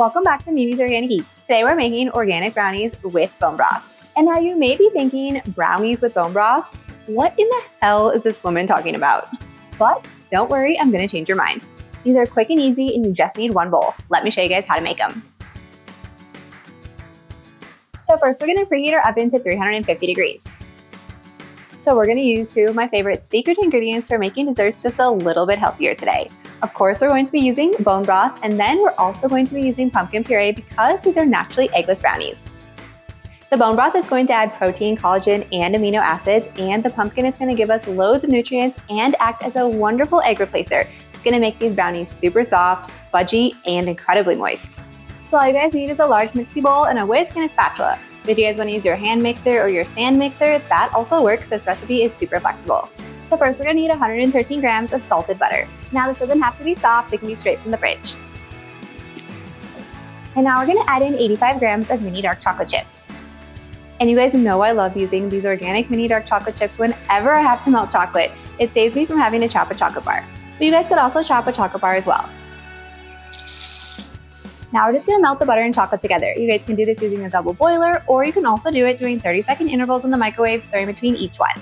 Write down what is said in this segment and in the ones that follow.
Welcome back to Mimi's Organic Eats. Today we're making organic brownies with bone broth. And now you may be thinking, brownies with bone broth? What in the hell is this woman talking about? But don't worry, I'm gonna change your mind. These are quick and easy and you just need one bowl. Let me show you guys how to make them. So first we're gonna preheat our oven to 350 degrees. So we're gonna use two of my favorite secret ingredients for making desserts just a little bit healthier today. Of course, we're going to be using bone broth, and then we're also going to be using pumpkin puree because these are naturally eggless brownies. The bone broth is going to add protein, collagen, and amino acids, and the pumpkin is gonna give us loads of nutrients and act as a wonderful egg replacer. It's gonna make these brownies super soft, fudgy, and incredibly moist. So all you guys need is a large mixy bowl and a whisk and a spatula. But if you guys wanna use your hand mixer or your stand mixer, that also works. This recipe is super flexible. So first we're gonna need 113 grams of salted butter. Now this doesn't have to be soft, it can be straight from the fridge. And now we're gonna add in 85 grams of mini dark chocolate chips. And you guys know I love using these organic mini dark chocolate chips whenever I have to melt chocolate. It saves me from having to chop a chocolate bar. But you guys could also chop a chocolate bar as well. Now we're just gonna melt the butter and chocolate together. You guys can do this using a double boiler, or you can also do it doing 30-second intervals in the microwave, stirring between each one.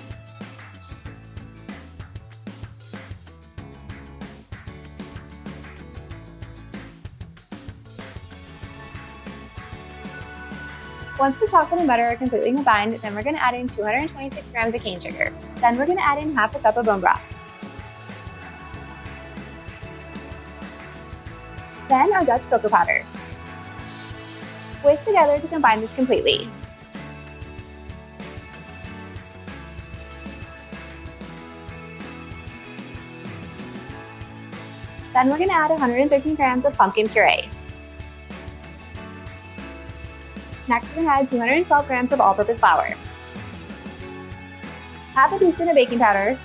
Once the chocolate and butter are completely combined, then we're gonna add in 226 grams of cane sugar. Then we're gonna add in half a cup of bone broth. Then our Dutch cocoa powder. Whisk together to combine this completely. Then we're gonna add 113 grams of pumpkin puree. Next, we're gonna add 212 grams of all-purpose flour, half a teaspoon of baking powder,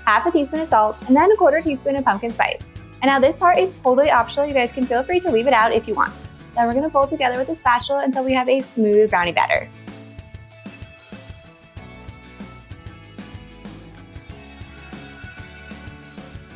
half a teaspoon of salt, and then a quarter teaspoon of pumpkin spice. And now this part is totally optional. You guys can feel free to leave it out if you want. Then we're gonna fold together with a spatula until we have a smooth brownie batter.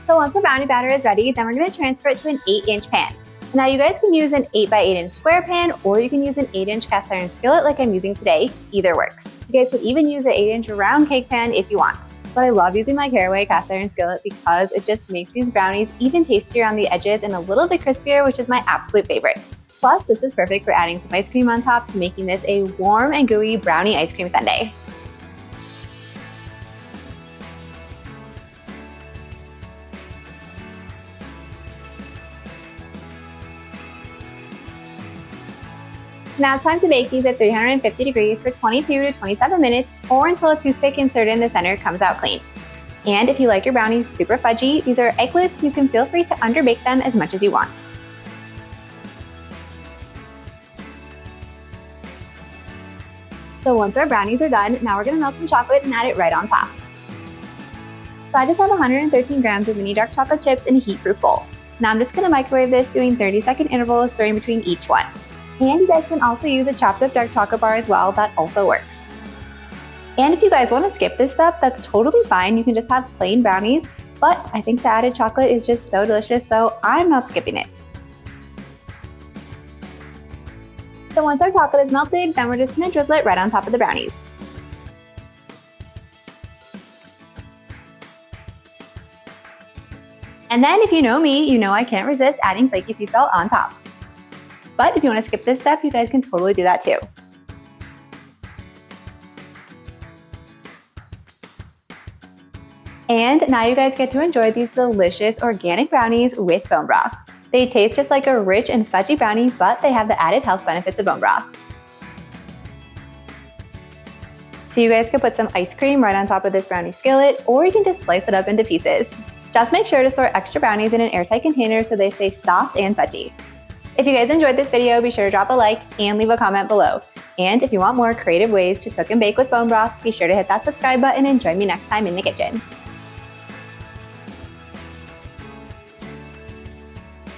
So once the brownie batter is ready, then we're gonna transfer it to an 8-inch pan. Now you guys can use an 8x8-inch square pan, or you can use an 8-inch cast iron skillet like I'm using today. Either works. You guys could even use an 8-inch round cake pan if you want. But I love using my caraway cast iron skillet because it just makes these brownies even tastier on the edges and a little bit crispier, which is my absolute favorite. Plus, this is perfect for adding some ice cream on top to making this a warm and gooey brownie ice cream sundae. Now it's time to bake these at 350 degrees for 22 to 27 minutes, or until a toothpick inserted in the center comes out clean. And if you like your brownies super fudgy, these are eggless, you can feel free to underbake them as much as you want. So once our brownies are done, now we're gonna melt some chocolate and add it right on top. So I just have 113 grams of mini dark chocolate chips in a heat-proof bowl. Now I'm just gonna microwave this doing 30-second intervals, stirring between each one. And you guys can also use a chopped up dark chocolate bar as well, that also works. And if you guys want to skip this step, that's totally fine. You can just have plain brownies, but I think the added chocolate is just so delicious, so I'm not skipping it. So once our chocolate is melted, then we're just gonna drizzle it right on top of the brownies. And then if you know me, you know I can't resist adding flaky sea salt on top. But if you want to skip this step, you guys can totally do that too. And now you guys get to enjoy these delicious organic brownies with bone broth. They taste just like a rich and fudgy brownie, but they have the added health benefits of bone broth. So you guys could put some ice cream right on top of this brownie skillet, or you can just slice it up into pieces. Just make sure to store extra brownies in an airtight container so they stay soft and fudgy. If you guys enjoyed this video, be sure to drop a like and leave a comment below. And if you want more creative ways to cook and bake with bone broth, be sure to hit that subscribe button and join me next time in the kitchen.